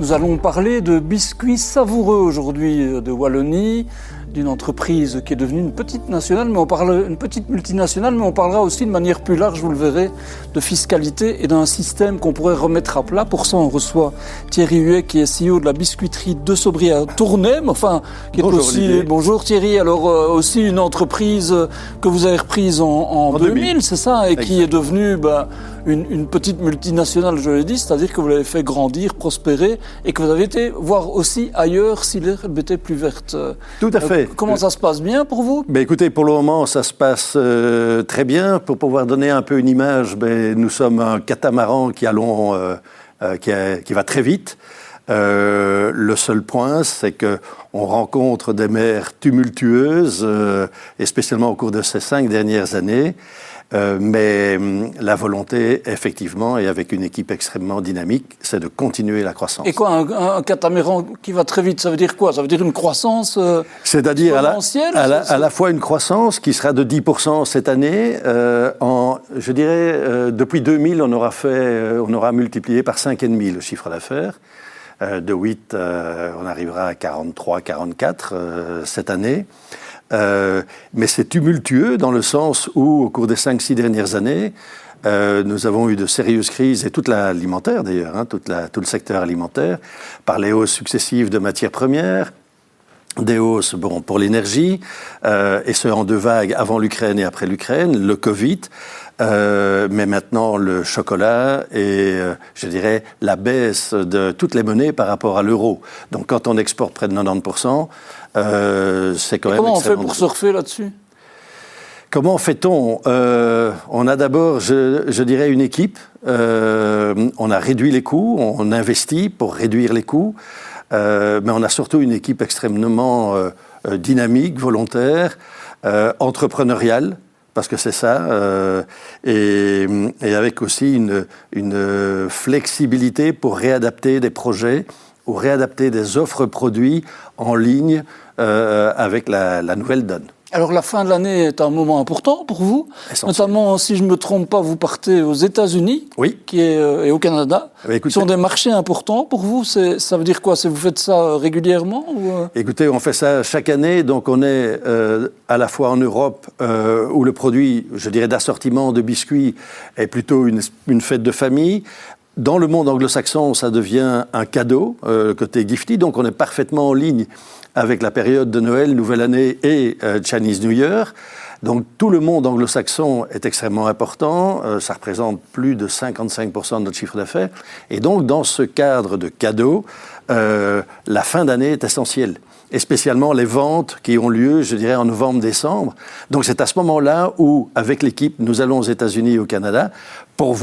Nous allons parler de biscuits savoureux aujourd'hui de Wallonie, d'une entreprise qui est devenue une petite nationale, mais une petite multinationale, mais on parlera aussi de manière plus large, vous le verrez, de fiscalité et d'un système qu'on pourrait remettre à plat. Pour ça, on reçoit Thierry Huet, qui est CEO de la biscuiterie de Sobry à Tournai, mais enfin, qui est aussi... Olivier. Bonjour Thierry, alors aussi une entreprise que vous avez reprise en 2000, c'est ça, et qui est devenue une petite multinationale, je l'ai dit, c'est-à-dire que vous l'avez fait grandir, prospérer, et que vous avez été voir aussi ailleurs si l'herbe était plus verte. Tout à fait. Comment ça se passe bien pour vous ? Écoutez, pour le moment, ça se passe très bien. Pour pouvoir donner un peu une image, nous sommes un catamaran qui va très vite. Le seul point, c'est qu'on rencontre des mers tumultueuses, et spécialement au cours de ces 5 dernières années. Mais la volonté, effectivement, et avec une équipe extrêmement dynamique, c'est de continuer la croissance. Et quoi, un catamaran qui va très vite, ça veut dire quoi ? Ça veut dire une croissance c'est-à-dire exponentielle ? à la fois une croissance qui sera de 10% cette année. Je dirais, depuis 2000, on aura multiplié par 5,5 le chiffre d'affaires. De 8, on arrivera à 43, 44 cette année. Mais c'est tumultueux dans le sens où, au cours des 5-6 dernières années, nous avons eu de sérieuses crises, et toute l'alimentaire d'ailleurs, tout le secteur alimentaire, par les hausses successives de matières premières, des hausses pour l'énergie, et ce en 2 vagues, avant l'Ukraine et après l'Ukraine, le Covid, mais maintenant le chocolat et, je dirais, la baisse de toutes les monnaies par rapport à l'euro. Donc quand on exporte près de 90%, c'est quand même... Comment on fait pour surfer là-dessus ? Comment fait-on ? On a d'abord, je dirais, une équipe. On a réduit les coûts, on investit pour réduire les coûts, mais on a surtout une équipe extrêmement dynamique, volontaire, entrepreneuriale, parce que c'est ça, et avec aussi une flexibilité pour réadapter des projets ou réadapter des offres produits en ligne avec la nouvelle donne. Alors la fin de l'année est un moment important pour vous, notamment si je ne me trompe pas, vous partez aux États-Unis, oui, et au Canada, qui sont des marchés importants pour vous. Ça veut dire quoi ? Vous faites ça régulièrement ou... Écoutez, on fait ça chaque année, donc on est à la fois en Europe où le produit, je dirais, d'assortiment de biscuits est plutôt une fête de famille. Dans le monde anglo-saxon, ça devient un cadeau, côté gifty, donc on est parfaitement en ligne avec la période de Noël, Nouvelle Année et Chinese New Year. Donc tout le monde anglo-saxon est extrêmement important, ça représente plus de 55% de notre chiffre d'affaires. Et donc dans ce cadre de cadeaux, la fin d'année est essentielle. Et spécialement les ventes qui ont lieu, je dirais, en novembre-décembre. Donc c'est à ce moment-là où, avec l'équipe, nous allons aux États-Unis et au Canada pour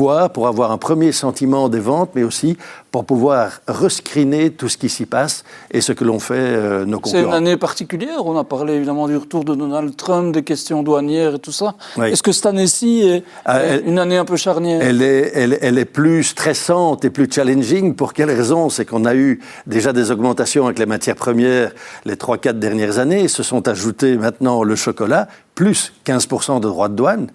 avoir un premier sentiment des ventes, mais aussi pour pouvoir rescreener tout ce qui s'y passe et ce que l'on fait nos concurrents. C'est une année particulière. On a parlé évidemment du retour de Donald Trump, des questions douanières et tout ça. Oui. Est-ce que cette année-ci est une année un peu charnière ? Elle est plus stressante et plus challenging. Pour quelle raison ? C'est qu'on a eu déjà des augmentations avec les matières premières les 3-4 dernières années. Se sont ajoutés maintenant le chocolat, plus 15% de droits de douane.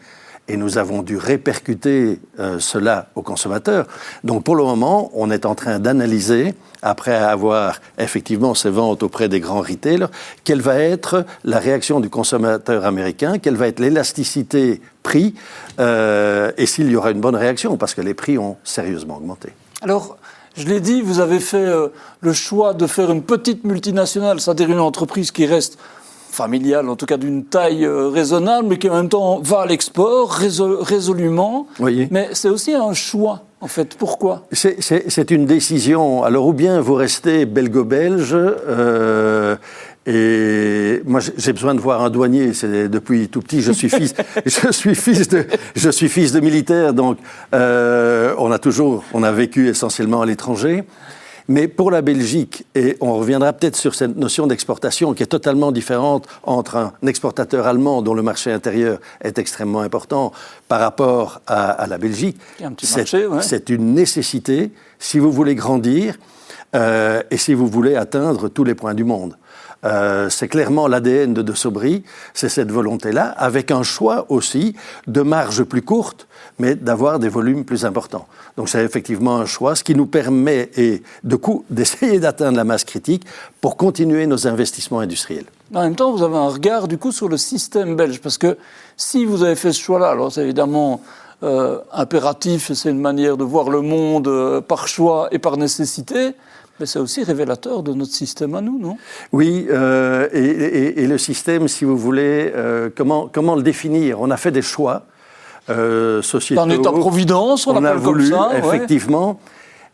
Et nous avons dû répercuter cela aux consommateurs. Donc pour le moment, on est en train d'analyser, après avoir effectivement ces ventes auprès des grands retailers, quelle va être la réaction du consommateur américain, quelle va être l'élasticité prix, et s'il y aura une bonne réaction, parce que les prix ont sérieusement augmenté. Alors, je l'ai dit, vous avez fait le choix de faire une petite multinationale, c'est-à-dire une entreprise qui reste familiale, en tout cas d'une taille raisonnable, mais qui en même temps va à l'export résolument. Voyez. Mais c'est aussi un choix, en fait. Pourquoi ? C'est une décision. Alors, ou bien vous restez belgo-belge, et moi j'ai besoin de voir un douanier. C'est depuis tout petit, je suis fils de militaire, donc on a vécu essentiellement à l'étranger. Mais pour la Belgique, et on reviendra peut-être sur cette notion d'exportation qui est totalement différente entre un exportateur allemand dont le marché intérieur est extrêmement important par rapport à la Belgique, c'est une nécessité si vous voulez grandir et si vous voulez atteindre tous les points du monde. C'est clairement l'ADN de Sobry, c'est cette volonté-là, avec un choix aussi de marge plus courte, mais d'avoir des volumes plus importants. Donc c'est effectivement un choix, ce qui nous permet d'essayer d'atteindre la masse critique pour continuer nos investissements industriels. En même temps, vous avez un regard du coup sur le système belge, parce que si vous avez fait ce choix-là, alors c'est évidemment impératif, c'est une manière de voir le monde par choix et par nécessité, mais c'est aussi révélateur de notre système à nous, non ? Oui, et le système, si vous voulez, comment le définir ? On a fait des choix sociétaux. Un État-providence, on a l'appelle voulu, comme ça. effectivement, ouais.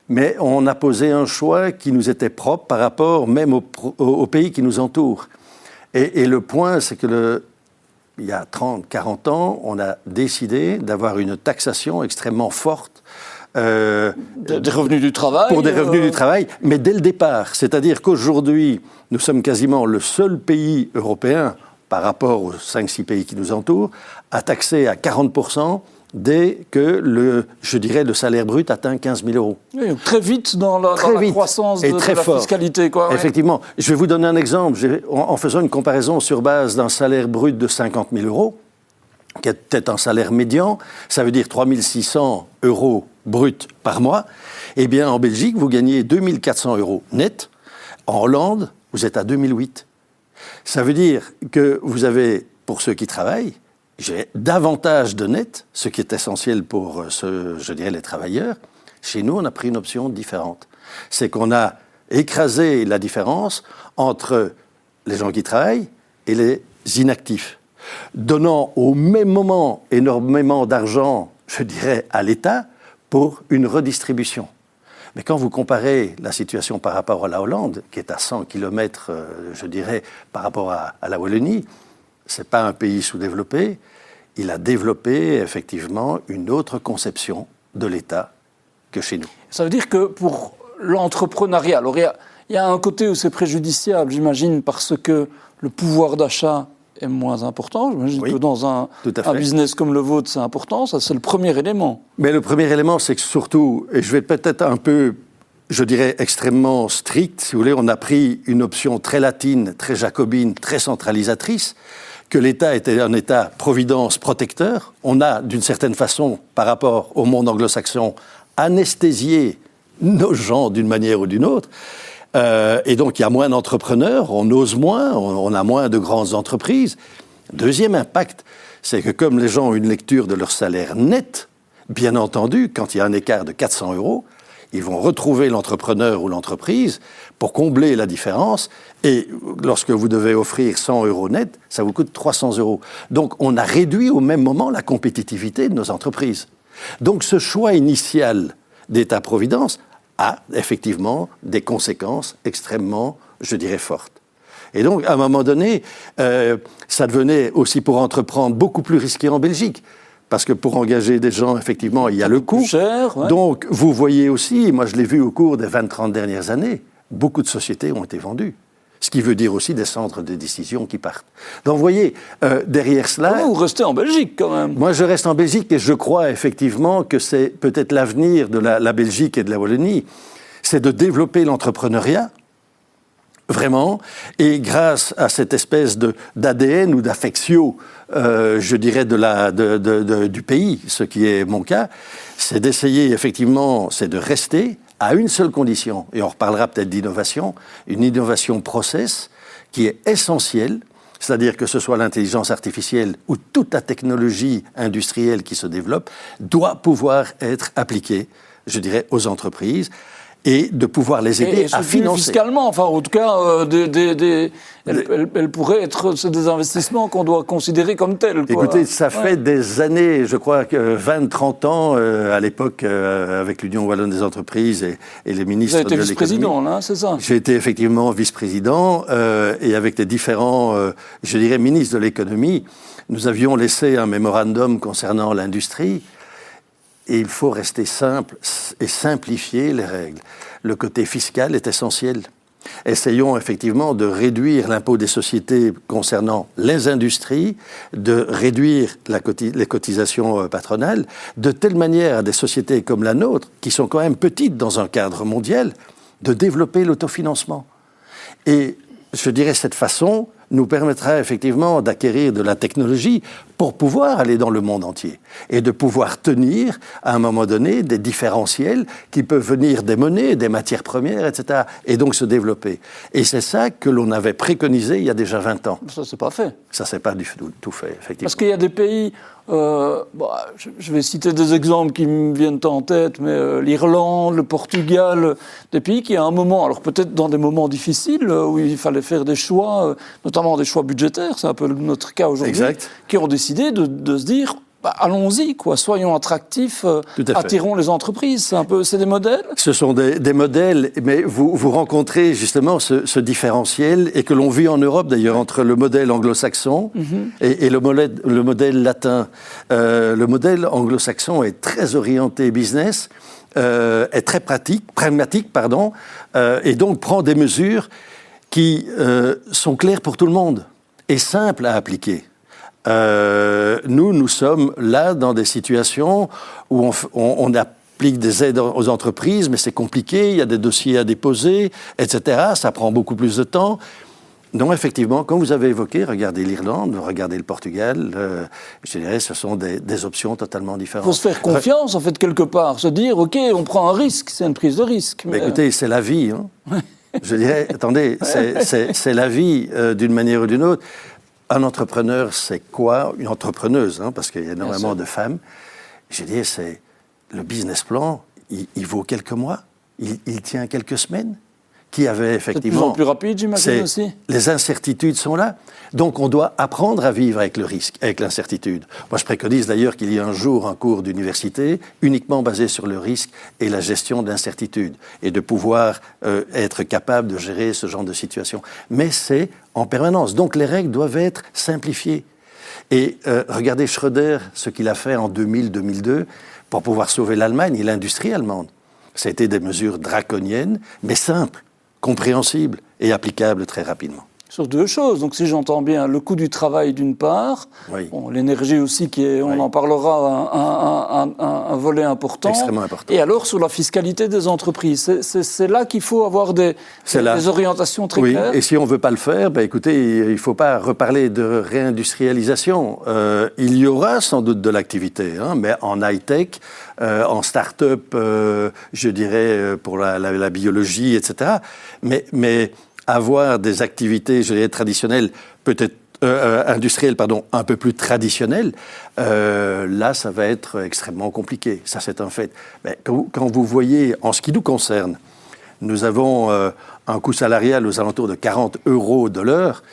Mais on a posé un choix qui nous était propre par rapport même aux pays qui nous entourent. Et le point, c'est que il y a 30, 40 ans, on a décidé d'avoir une taxation extrêmement forte. Des revenus du travail. Pour des revenus du travail, mais dès le départ. C'est-à-dire qu'aujourd'hui, nous sommes quasiment le seul pays européen, par rapport aux 5-6 pays qui nous entourent, à taxer à 40% dès que le salaire brut atteint 15 000 euros. Oui, très vite dans la croissance de la fiscalité. Quoi, ouais. Effectivement. Je vais vous donner un exemple. En faisant une comparaison sur base d'un salaire brut de 50 000 euros, qui est peut-être un salaire médian, ça veut dire 3 600 euros brut par mois, eh bien en Belgique, vous gagnez 2 400 euros net. En Hollande, vous êtes à 2008. Ça veut dire que vous avez, pour ceux qui travaillent, davantage de net, ce qui est essentiel pour, les travailleurs. Chez nous, on a pris une option différente. C'est qu'on a écrasé la différence entre les gens qui travaillent et les inactifs, donnant au même moment énormément d'argent, à l'État pour une redistribution. Mais quand vous comparez la situation par rapport à la Hollande, qui est à 100 km, par rapport à la Wallonie, ce n'est pas un pays sous-développé. Il a développé effectivement une autre conception de l'État que chez nous. Ça veut dire que pour l'entrepreneuriat, alors il y a un côté où c'est préjudiciable, j'imagine, parce que le pouvoir d'achat est moins important. J'imagine que dans un business comme le vôtre, c'est important. Ça, c'est le premier élément. Mais le premier élément, c'est que surtout, et je vais peut-être un peu, extrêmement strict, si vous voulez, on a pris une option très latine, très jacobine, très centralisatrice, que l'État était un État-providence protecteur. On a, d'une certaine façon, par rapport au monde anglo-saxon, anesthésié nos gens d'une manière ou d'une autre. Et donc, il y a moins d'entrepreneurs, on ose moins, on a moins de grandes entreprises. Deuxième impact, c'est que comme les gens ont une lecture de leur salaire net, bien entendu, quand il y a un écart de 400 euros, ils vont retrouver l'entrepreneur ou l'entreprise pour combler la différence. Et lorsque vous devez offrir 100 euros net, ça vous coûte 300 euros. Donc, on a réduit au même moment la compétitivité de nos entreprises. Donc, ce choix initial d'État-providence a effectivement des conséquences extrêmement, fortes. Et donc, à un moment donné, ça devenait aussi pour entreprendre beaucoup plus risqué en Belgique. Parce que pour engager des gens, effectivement, il y a le coût. Cher, ouais. Donc, vous voyez aussi, moi je l'ai vu au cours des 20-30 dernières années, beaucoup de sociétés ont été vendues. Ce qui veut dire aussi des centres de décision qui partent. Donc, vous voyez, derrière cela... Vous restez en Belgique, quand même. Moi, je reste en Belgique et je crois effectivement que c'est peut-être l'avenir de la Belgique et de la Wallonie. C'est de développer l'entrepreneuriat, vraiment, et grâce à cette espèce d'ADN ou d'affectio, du pays, ce qui est mon cas, c'est d'essayer effectivement, c'est de rester à une seule condition, et on reparlera peut-être d'innovation, une innovation process qui est essentielle, c'est-à-dire que ce soit l'intelligence artificielle ou toute la technologie industrielle qui se développe, doit pouvoir être appliquée, aux entreprises, et de pouvoir les aider à financer. Fiscalement, enfin, en tout cas, elle pourrait être des investissements qu'on doit considérer comme tels. Quoi. Écoutez, ça fait des années, je crois que 20-30 ans, à l'époque, avec l'Union Wallonne des entreprises et les ministres de l'économie. Vous avez été vice-président, là, c'est ça ? J'ai été effectivement vice-président, et avec les différents, ministres de l'économie, nous avions laissé un mémorandum concernant l'industrie. Et il faut rester simple et simplifier les règles. Le côté fiscal est essentiel. Essayons effectivement de réduire l'impôt des sociétés concernant les industries, de réduire les cotisations patronales, de telle manière à des sociétés comme la nôtre, qui sont quand même petites dans un cadre mondial, de développer l'autofinancement. Et je dirais, cette façon nous permettra effectivement d'acquérir de la technologie pour pouvoir aller dans le monde entier et de pouvoir tenir, à un moment donné, des différentiels qui peuvent venir des monnaies, des matières premières, etc. et donc se développer. Et c'est ça que l'on avait préconisé il y a déjà 20 ans. Ça, c'est pas fait. Ça, c'est pas du tout fait, effectivement. Parce qu'il y a des pays, je vais citer des exemples qui me viennent en tête, mais l'Irlande, le Portugal, des pays qui à un moment, alors peut-être dans des moments difficiles, où il fallait faire des choix, notamment des choix budgétaires, c'est un peu notre cas aujourd'hui, exact. Qui ont décidé de se dire, allons-y, soyons attractifs, attirons les entreprises. C'est des modèles. Ce sont des modèles, mais vous rencontrez justement ce différentiel, et que l'on vit en Europe d'ailleurs, entre le modèle anglo-saxon et le modèle latin. Le modèle anglo-saxon est très orienté business, est très pragmatique, et donc prend des mesures qui sont claires pour tout le monde et simples à appliquer. Nous sommes là dans des situations où on applique des aides aux entreprises, mais c'est compliqué, il y a des dossiers à déposer, etc. Ça prend beaucoup plus de temps. Non, effectivement, comme vous avez évoqué, regardez l'Irlande, regardez le Portugal, je dirais ce sont des options totalement différentes. Il faut se faire confiance, en fait, quelque part. Se dire, OK, on prend un risque, c'est une prise de risque. Mais écoutez, c'est la vie. Hein. Je dirais, attendez, c'est la vie d'une manière ou d'une autre. Un entrepreneur, c'est quoi? Une entrepreneuse, parce qu'il y a énormément de femmes. Je dis, c'est le business plan, il vaut quelques mois, il tient quelques semaines. Qui avait effectivement... C'est de plus en plus rapide, j'imagine aussi. Les incertitudes sont là. Donc, on doit apprendre à vivre avec le risque, avec l'incertitude. Moi, je préconise d'ailleurs qu'il y ait un jour un cours d'université uniquement basé sur le risque et la gestion de l'incertitude, et de pouvoir être capable de gérer ce genre de situation. Mais c'est en permanence. Donc, les règles doivent être simplifiées. Et regardez Schröder, ce qu'il a fait en 2000-2002 pour pouvoir sauver l'Allemagne et l'industrie allemande. Ça a été des mesures draconiennes, mais simples, compréhensible et applicable très rapidement. Sur deux choses. Donc, si j'entends bien, le coût du travail d'une part, oui. L'énergie aussi, on en parlera, un volet important. Extrêmement important. Et alors, sur la fiscalité des entreprises. C'est là qu'il faut avoir des orientations très claires. Oui, et si on ne veut pas le faire, écoutez, il ne faut pas reparler de réindustrialisation. Il y aura sans doute de l'activité, mais en high-tech, en start-up, je dirais, pour la biologie, etc. Mais avoir des activités, je dirais, traditionnelles, peut-être industrielles, un peu plus traditionnelles, là, ça va être extrêmement compliqué. Ça, c'est un fait. Mais quand vous voyez, en ce qui nous concerne, nous avons un coût salarial aux alentours de 40 € de l'heure.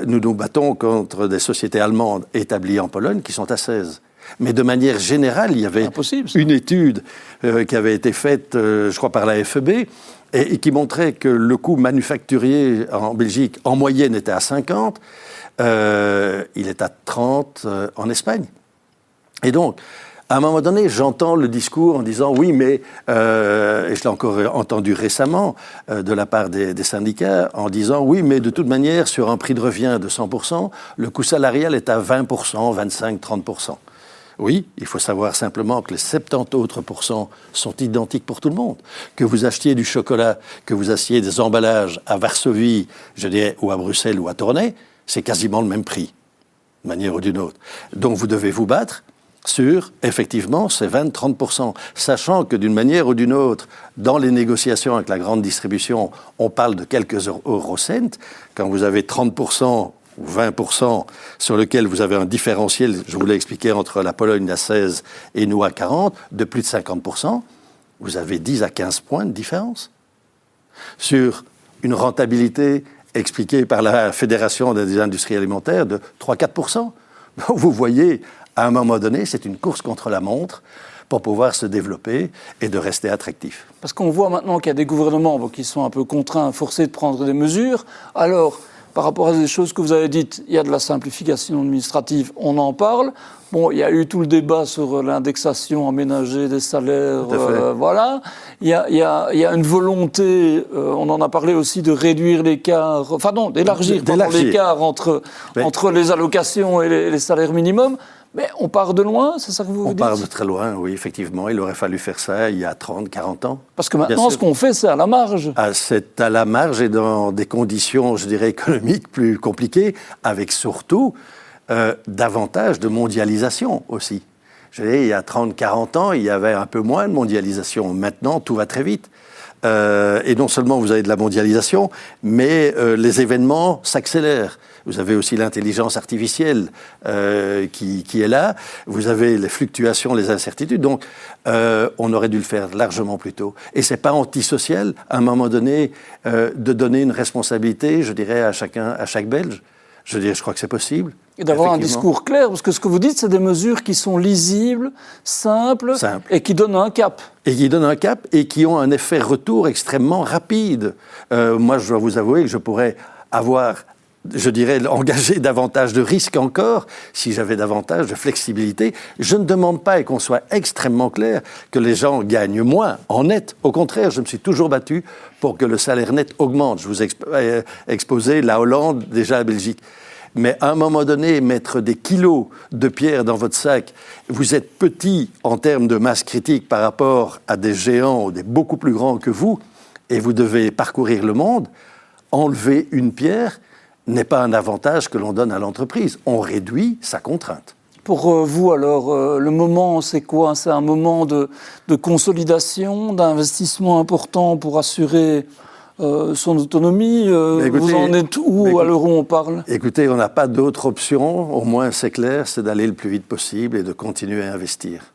Nous nous battons contre des sociétés allemandes établies en Pologne qui sont à 16. Mais de manière générale, il y avait une étude qui avait été faite, je crois, par la FEB, et qui montrait que le coût manufacturier en Belgique, en moyenne, était à 50, il est à 30 en Espagne. Et donc, à un moment donné, j'entends le discours en disant « oui, mais… et je l'ai encore entendu récemment de la part des syndicats, en disant « oui, mais de toute manière, sur un prix de revient de 100%, le coût salarial est à 20%, 25%, 30%. » Oui, il faut savoir simplement que les 70 autres % sont identiques pour tout le monde. Que vous achetiez du chocolat, que vous achetiez des emballages à Varsovie, je dirais, ou à Bruxelles ou à Tournai, c'est quasiment le même prix, d'une manière ou d'une autre. Donc vous devez vous battre sur, effectivement, ces 20-30%, sachant que d'une manière ou d'une autre, dans les négociations avec la grande distribution, on parle de quelques eurocents. Quand vous avez 30%, ou 20% sur lequel vous avez un différentiel, je vous l'ai expliqué, entre la Pologne à 16 et nous à 40, de plus de 50%, vous avez 10 à 15 points de différence. Sur une rentabilité expliquée par la Fédération des industries alimentaires de 3-4%. Vous voyez, à un moment donné, c'est une course contre la montre pour pouvoir se développer et de rester attractif. Parce qu'on voit maintenant qu'il y a des gouvernements qui sont un peu contraints, forcés de prendre des mesures. Alors, par rapport à des choses que vous avez dites, il y a de la simplification administrative, on en parle. Bon, il y a eu tout le débat sur l'indexation aménagée des salaires, voilà. Il y a une volonté, on en a parlé aussi, de réduire l'écart, d'élargir l'écart entre les allocations et les salaires minimums. Mais on part de loin, c'est ça que vous dites? On part de très loin, oui, effectivement. Il aurait fallu faire ça il y a 30, 40 ans. Parce que maintenant, ce qu'on fait, c'est à la marge. C'est à la marge et dans des conditions, je dirais, économiques plus compliquées, avec surtout davantage de mondialisation aussi. Je dirais, il y a 30, 40 ans, il y avait un peu moins de mondialisation. Maintenant, tout va très vite. Et non seulement vous avez de la mondialisation, mais les événements s'accélèrent. Vous avez aussi l'intelligence artificielle qui est là. Vous avez les fluctuations, les incertitudes. Donc, on aurait dû le faire largement plus tôt. Et c'est pas antisocial, à un moment donné, de donner une responsabilité, je dirais, à chaque Belge. Je crois que c'est possible. Et d'avoir un discours clair, parce que ce que vous dites, c'est des mesures qui sont lisibles, simples. Et qui donnent un cap. Et qui donnent un cap et qui ont un effet retour extrêmement rapide. Moi, je dois vous avouer que je pourrais avoir, je dirais, engagé davantage de risques encore si j'avais davantage de flexibilité. Je ne demande pas, et qu'on soit extrêmement clair, que les gens gagnent moins en net. Au contraire, je me suis toujours battu pour que le salaire net augmente. Je vous ai exposé la Hollande, déjà la Belgique. Mais à un moment donné, mettre des kilos de pierre dans votre sac, vous êtes petit en termes de masse critique par rapport à des géants ou des beaucoup plus grands que vous, et vous devez parcourir le monde, enlever une pierre n'est pas un avantage que l'on donne à l'entreprise. On réduit sa contrainte. Pour vous, alors, le moment, c'est quoi? C'est un moment de consolidation, d'investissement important pour assurer son autonomie. Écoutez, vous en êtes où à l'heure où on parle? Écoutez, on n'a pas d'autre option, au moins c'est clair, c'est d'aller le plus vite possible et de continuer à investir.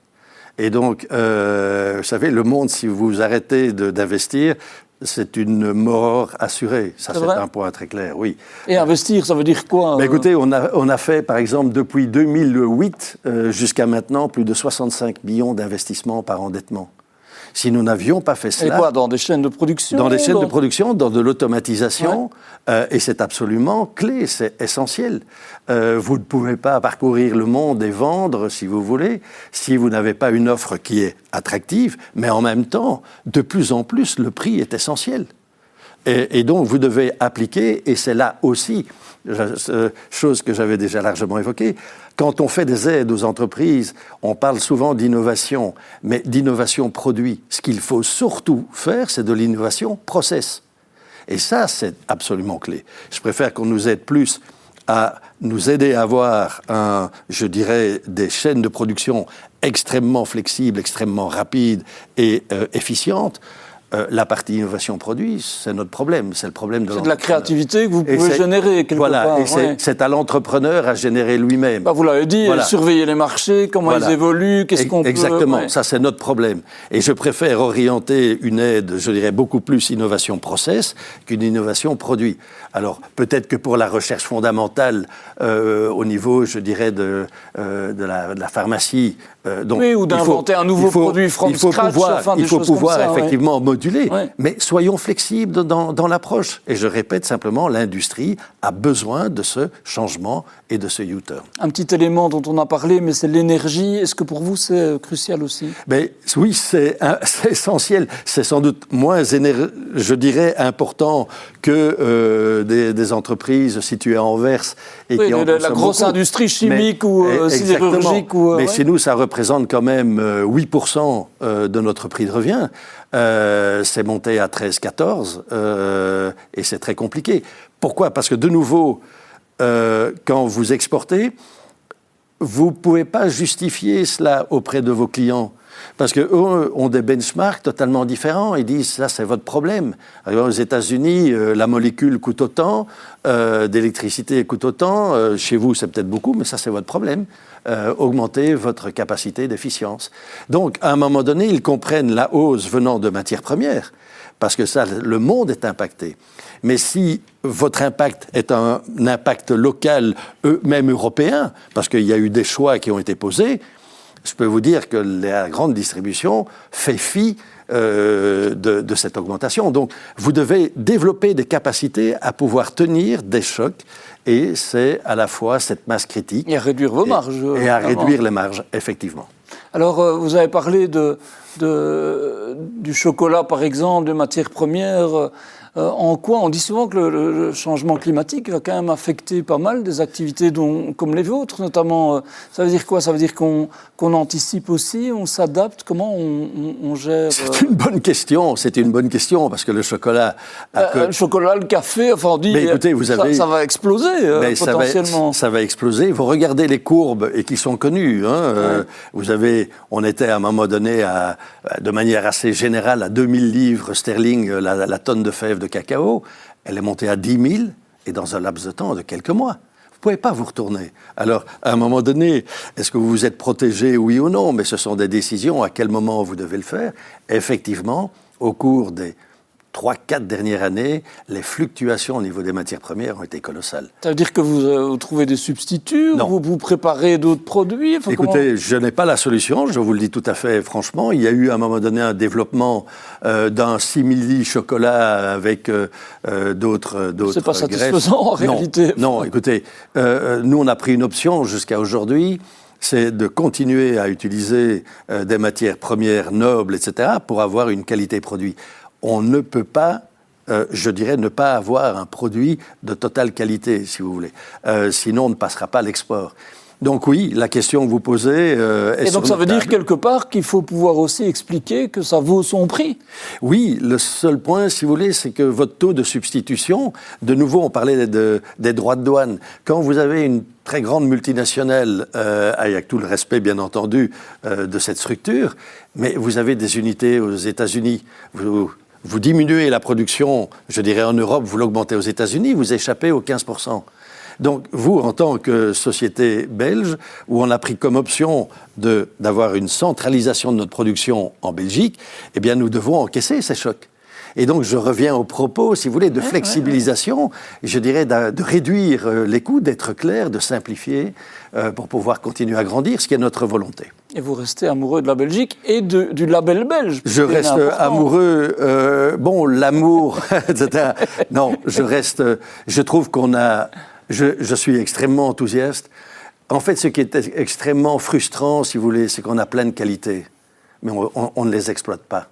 Et donc, vous savez, le monde, si vous arrêtez d'investir, c'est une mort assurée. Ça, c'est un point très clair, oui. Et investir, ça veut dire quoi? Écoutez, on a fait, par exemple, depuis 2008 jusqu'à maintenant, plus de 65 millions d'investissements par endettement. Si nous n'avions pas fait cela... Et quoi, dans des chaînes de production? Dans des chaînes de production, dans de l'automatisation, et c'est absolument clé, c'est essentiel. Vous ne pouvez pas parcourir le monde et vendre, si vous voulez, si vous n'avez pas une offre qui est attractive, mais en même temps, de plus en plus, le prix est essentiel. Et donc, vous devez appliquer, et c'est là aussi, chose que j'avais déjà largement évoquée, quand on fait des aides aux entreprises, on parle souvent d'innovation, mais d'innovation produit. Ce qu'il faut surtout faire, c'est de l'innovation process. Et ça, c'est absolument clé. Je préfère qu'on nous aide plus à nous aider à avoir, je dirais, des chaînes de production extrêmement flexibles, extrêmement rapides et efficientes. La partie innovation produit, c'est notre problème, c'est le problème de l'entrepreneur. C'est de la créativité que vous pouvez générer quelque part. Et c'est à l'entrepreneur à générer lui-même. Vous l'avez dit, surveiller les marchés, comment ils évoluent, qu'est-ce qu'on peut... Exactement, ça c'est notre problème. Et je préfère orienter une aide, je dirais, beaucoup plus innovation process qu'une innovation produit. Alors, peut-être que pour la recherche fondamentale, au niveau, je dirais, de la pharmacie... ou d'inventer un nouveau produit from scratch, il faut pouvoir effectivement moduler, mais soyons flexibles dans l'approche. Et je répète simplement, l'industrie a besoin de ce changement et de ce U-turn. Un petit élément dont on a parlé, mais c'est l'énergie. Est-ce que pour vous, c'est crucial aussi? Oui, c'est essentiel. C'est sans doute moins, je dirais, important que des entreprises situées à Anvers. Et qui en la grosse industrie chimique ou sidérurgique. Mais chez nous, ça représente quand même 8% de notre prix de revient. C'est monté à 13-14 et c'est très compliqué. Pourquoi? Parce que de nouveau, quand vous exportez, vous ne pouvez pas justifier cela auprès de vos clients. Parce qu'eux ont des benchmarks totalement différents. Ils disent, ça c'est votre problème. Alors, aux États-Unis, la molécule coûte autant, d'électricité coûte autant. Chez vous, c'est peut-être beaucoup, mais ça c'est votre problème. Augmenter votre capacité d'efficience. Donc, à un moment donné, ils comprennent la hausse venant de matières premières, parce que ça, le monde est impacté. Mais si votre impact est un impact local, même européen, parce qu'il y a eu des choix qui ont été posés, je peux vous dire que la grande distribution fait fi de cette augmentation. Donc, vous devez développer des capacités à pouvoir tenir des chocs, et c'est à la fois cette masse critique... Et à réduire vos marges. Et à réduire les marges, effectivement. Alors, vous avez parlé du chocolat, par exemple, de matières premières. En quoi on dit souvent que le changement climatique va quand même affecter pas mal des activités comme les vôtres, notamment. Ça veut dire quoi? Ça veut dire qu'on anticipe aussi, on s'adapte. Comment on gère? C'est une bonne question. C'est une bonne question parce que le chocolat. Le chocolat, le café, enfin on dit. Mais écoutez, ça va exploser potentiellement. Ça va exploser. Vous regardez les courbes et qui sont connues. Hein, on était à un moment donné de manière assez générale à 2000 livres sterling la tonne de fèves de cacao. Elle est montée à 10 000 et dans un laps de temps de quelques mois. Vous ne pouvez pas vous retourner. Alors, à un moment donné, est-ce que vous vous êtes protégé, oui ou non? Mais ce sont des décisions, à quel moment vous devez le faire. Et effectivement, au cours des 3-4 dernières années, les fluctuations au niveau des matières premières ont été colossales. Ça veut dire que vous trouvez des substituts? Non. Vous préparez d'autres produits? Écoutez, je n'ai pas la solution, je vous le dis tout à fait franchement. Il y a eu à un moment donné un développement d'un simili chocolat avec d'autres graisses. C'est pas satisfaisant en réalité. Non, écoutez, nous on a pris une option jusqu'à aujourd'hui, c'est de continuer à utiliser des matières premières nobles, etc., pour avoir une qualité produit. On ne peut pas, je dirais, ne pas avoir un produit de totale qualité, si vous voulez. Sinon, on ne passera pas à l'export. Donc oui, la question que vous posez est Et donc ça veut dire quelque part qu'il faut pouvoir aussi expliquer que ça vaut son prix. Oui, le seul point, si vous voulez, c'est que votre taux de substitution, de nouveau, on parlait des droits de douane. Quand vous avez une très grande multinationale, avec tout le respect, bien entendu, de cette structure, mais vous avez des unités aux États-Unis, vous diminuez la production, je dirais en Europe, vous l'augmentez aux États-Unis, vous échappez aux 15%. Donc, vous, en tant que société belge, où on a pris comme option d'avoir une centralisation de notre production en Belgique, eh bien, nous devons encaisser ces chocs. Et donc, je reviens au propos, si vous voulez, de flexibilisation, je dirais de réduire les coûts, d'être clair, de simplifier, pour pouvoir continuer à grandir, ce qui est notre volonté. Et vous restez amoureux de la Belgique et du label belge. Je reste amoureux, l'amour, etc. Non, je trouve qu'on a... Je suis extrêmement enthousiaste. En fait, ce qui est extrêmement frustrant, si vous voulez, c'est qu'on a plein de qualités, mais on ne les exploite pas.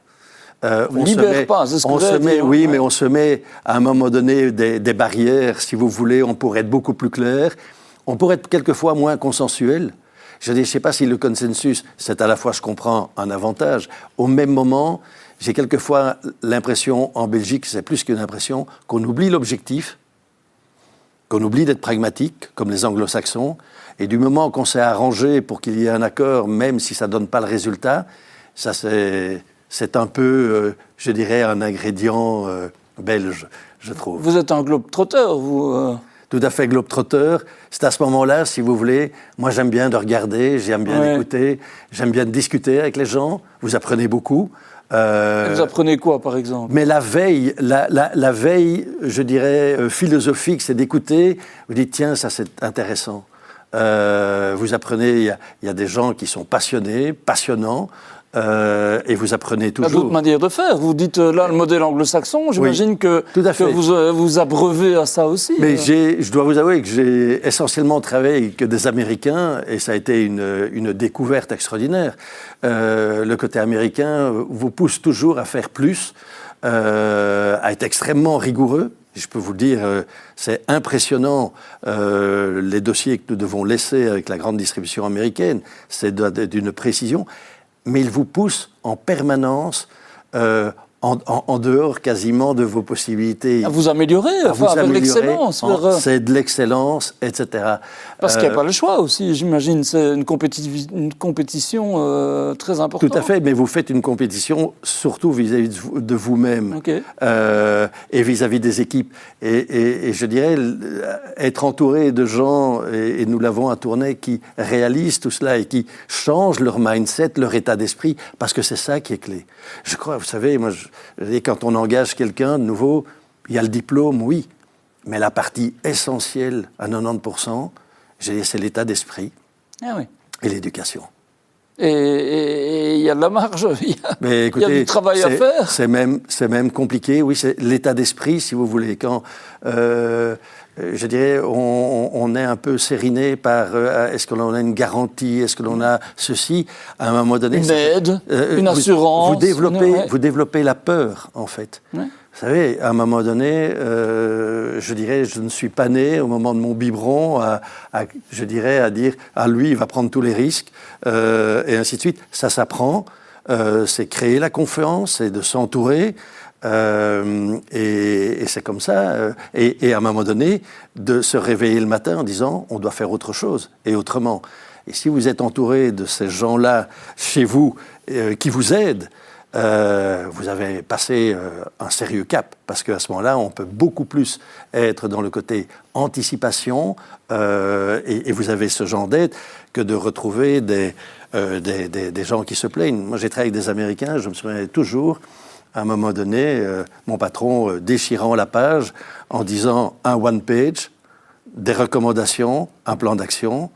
On ne libère pas, c'est ce que je veux dire. Oui, mais on se met à un moment donné des barrières, si vous voulez, on pourrait être beaucoup plus clair, on pourrait être quelquefois moins consensuel. Je ne sais pas si le consensus, c'est à la fois, je comprends, un avantage. Au même moment, j'ai quelquefois l'impression, en Belgique, c'est plus qu'une impression, qu'on oublie l'objectif, qu'on oublie d'être pragmatique, comme les anglo-saxons, et du moment qu'on s'est arrangé pour qu'il y ait un accord, même si ça ne donne pas le résultat, ça c'est un peu, je dirais, un ingrédient belge, je trouve. Vous êtes un globe-trotter, vous Tout à fait globe-trotter. C'est à ce moment-là, si vous voulez, moi j'aime bien de regarder, j'aime bien d'écouter, j'aime bien de discuter avec les gens, vous apprenez beaucoup. Vous apprenez quoi, par exemple? Mais la veille, la veille, je dirais, philosophique, c'est d'écouter. Vous dites, tiens, ça c'est intéressant. Vous apprenez, il y a des gens qui sont passionnés, passionnants, et vous apprenez toujours. Il y a d'autres manières de faire. Vous dites, là, le modèle anglo-saxon, j'imagine que vous abreuvez à ça aussi. Mais je dois vous avouer que j'ai essentiellement travaillé avec des Américains, et ça a été une découverte extraordinaire. Le côté américain vous pousse toujours à faire plus, à être extrêmement rigoureux. Je peux vous le dire, c'est impressionnant les dossiers que nous devons laisser avec la grande distribution américaine. C'est d'une précision. Mais il vous pousse en permanence en dehors quasiment de vos possibilités. À vous améliorer, avec l'excellence. C'est de l'excellence, etc. Parce qu'il n'y a pas le choix aussi, j'imagine. C'est une compétition très importante. Tout à fait, mais vous faites une compétition surtout vis-à-vis de vous-même et vis-à-vis des équipes. Et je dirais, être entouré de gens, et nous l'avons à Tournai, qui réalisent tout cela et qui changent leur mindset, leur état d'esprit, parce que c'est ça qui est clé. Je crois, vous savez, moi, quand on engage quelqu'un de nouveau, il y a le diplôme, oui, mais la partie essentielle à 90%, c'est l'état d'esprit et l'éducation. Et il y a de la marge, il y a du travail à faire. C'est même compliqué, oui, c'est l'état d'esprit, si vous voulez. Quand je dirais, on est un peu sériné par est-ce que l'on a une garantie, est-ce que l'on a ceci, à un moment donné. Une aide, une assurance. Vous développez la peur, en fait. Ouais. Vous savez, à un moment donné, je dirais, je ne suis pas né au moment de mon biberon je dirais, à dire, lui, il va prendre tous les risques, et ainsi de suite. Ça s'apprend, c'est créer la confiance, c'est de s'entourer, et c'est comme ça. Et à un moment donné, de se réveiller le matin en disant, on doit faire autre chose, et autrement. Et si vous êtes entouré de ces gens-là chez vous, qui vous aident, vous avez passé un sérieux cap, parce qu'à ce moment-là, on peut beaucoup plus être dans le côté anticipation, et vous avez ce genre d'aide que de retrouver des gens qui se plaignent. Moi, j'ai travaillé avec des Américains, je me souviens toujours, à un moment donné, mon patron déchirant la page en disant un one-page, des recommandations, un plan d'action,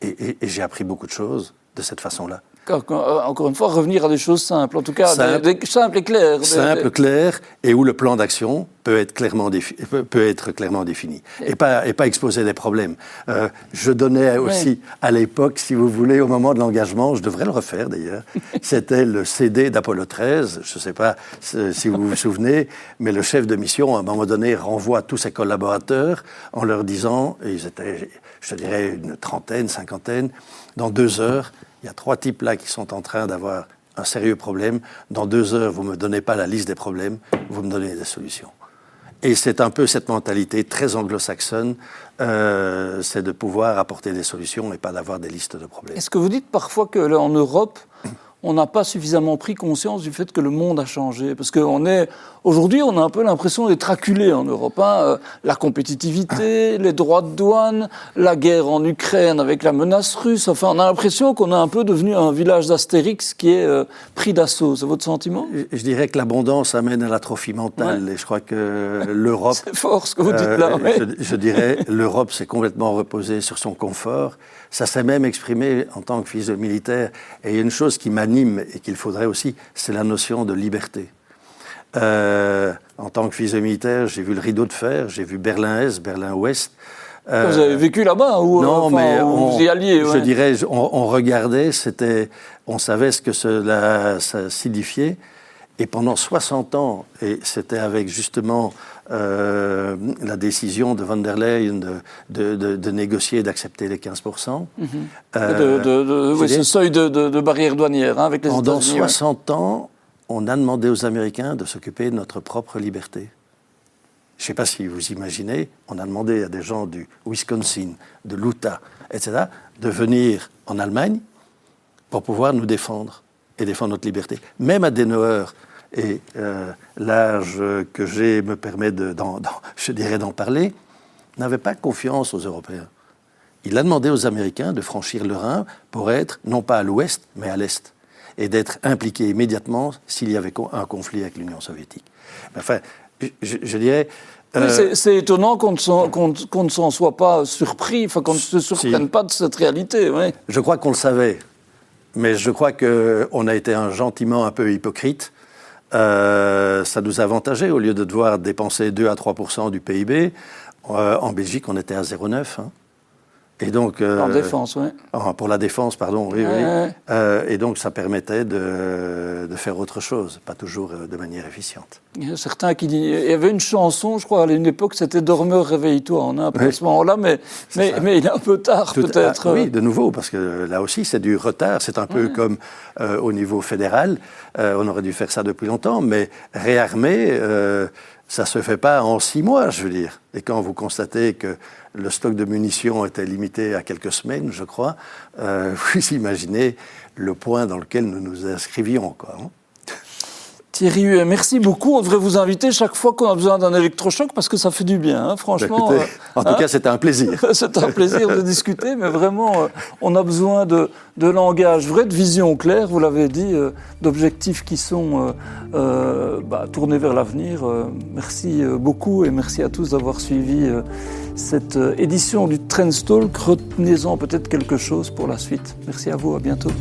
et j'ai appris beaucoup de choses de cette façon-là. Encore une fois, revenir à des choses simples, en tout cas simples et claires. Simples, claires, et où le plan d'action peut être clairement défini, et pas exposer des problèmes. Je donnais aussi, à l'époque, si vous voulez, au moment de l'engagement, je devrais le refaire d'ailleurs, c'était le CD d'Apollo 13, je ne sais pas si vous vous souvenez, mais le chef de mission, à un moment donné, renvoie tous ses collaborateurs en leur disant, et ils étaient, je dirais, une trentaine, cinquantaine, dans 2 heures, il y a 3 types là qui sont en train d'avoir un sérieux problème. Dans 2 heures, vous ne me donnez pas la liste des problèmes, vous me donnez des solutions. Et c'est un peu cette mentalité très anglo-saxonne, c'est de pouvoir apporter des solutions et pas d'avoir des listes de problèmes. Est-ce que vous dites parfois qu'en Europe, on n'a pas suffisamment pris conscience du fait que le monde a changé? Parce qu'aujourd'hui, on a un peu l'impression d'être acculé en Europe. La compétitivité, les droits de douane, la guerre en Ukraine avec la menace russe. Enfin, on a l'impression qu'on est un peu devenu un village d'Astérix qui est pris d'assaut. C'est votre sentiment? Je dirais que l'abondance amène à l'atrophie mentale. Ouais. Et je crois que l'Europe... C'est fort ce que vous dites là. Je dirais l'Europe s'est complètement reposée sur son confort. Ça s'est même exprimé en tant que fils de militaire. Et il y a une chose qui m'anime et qu'il faudrait aussi, c'est la notion de liberté. En tant que fils de militaire, j'ai vu le rideau de fer, j'ai vu Berlin-Est, Berlin-Ouest. Vous avez vécu là-bas ou non, mais vous y alliez? Je dirais, on regardait, on savait ce que ça signifiait. Et pendant 60 ans, et c'était avec justement la décision de von der Leyen de négocier, d'accepter les 15%. Oui, ce seuil de barrière douanière avec les États-Unis. Pendant 60 ans, on a demandé aux Américains de s'occuper de notre propre liberté. Je ne sais pas si vous imaginez, on a demandé à des gens du Wisconsin, de l'Utah, etc., de venir en Allemagne pour pouvoir nous défendre et défendre notre liberté. Même Adenauer, et l'âge que j'ai me permet je dirais d'en parler, n'avait pas confiance aux Européens. Il a demandé aux Américains de franchir le Rhin pour être, non pas à l'ouest, mais à l'est, et d'être impliqués immédiatement s'il y avait un conflit avec l'Union soviétique. Enfin, je dirais... c'est étonnant qu'on ne s'en soit pas surpris, qu'on ne se surprenne pas de cette réalité. Ouais. Je crois qu'on le savait, mais je crois qu'on a été gentiment un peu hypocrite. Ça nous a avantagé, au lieu de devoir dépenser 2 à 3% du PIB. En Belgique, on était à 0,9. Et donc, en défense, oui. Pour la défense, pardon, oui. Et donc, ça permettait de faire autre chose, pas toujours de manière efficiente. Il y a certains qui disent... Il y avait une chanson, je crois, à une époque, c'était « Dormeur, réveille-toi ». On a un peu à ce moment-là, mais il est un peu tard, peut-être. Oui, de nouveau, parce que là aussi, c'est du retard. C'est un peu comme au niveau fédéral. On aurait dû faire ça depuis longtemps, mais réarmer... ça ne se fait pas en 6 mois, je veux dire. Et quand vous constatez que le stock de munitions était limité à quelques semaines, je crois, vous imaginez le point dans lequel nous nous inscrivions, quoi. Thierry Huet, merci beaucoup. On devrait vous inviter chaque fois qu'on a besoin d'un électrochoc parce que ça fait du bien, franchement. Écoutez, en tout cas, c'était un plaisir. C'est un plaisir de discuter, mais vraiment, on a besoin de langage vrai, de vision claire, vous l'avez dit, d'objectifs qui sont tournés vers l'avenir. Merci beaucoup et merci à tous d'avoir suivi cette édition du Trendstalk. Retenez-en peut-être quelque chose pour la suite. Merci à vous, à bientôt.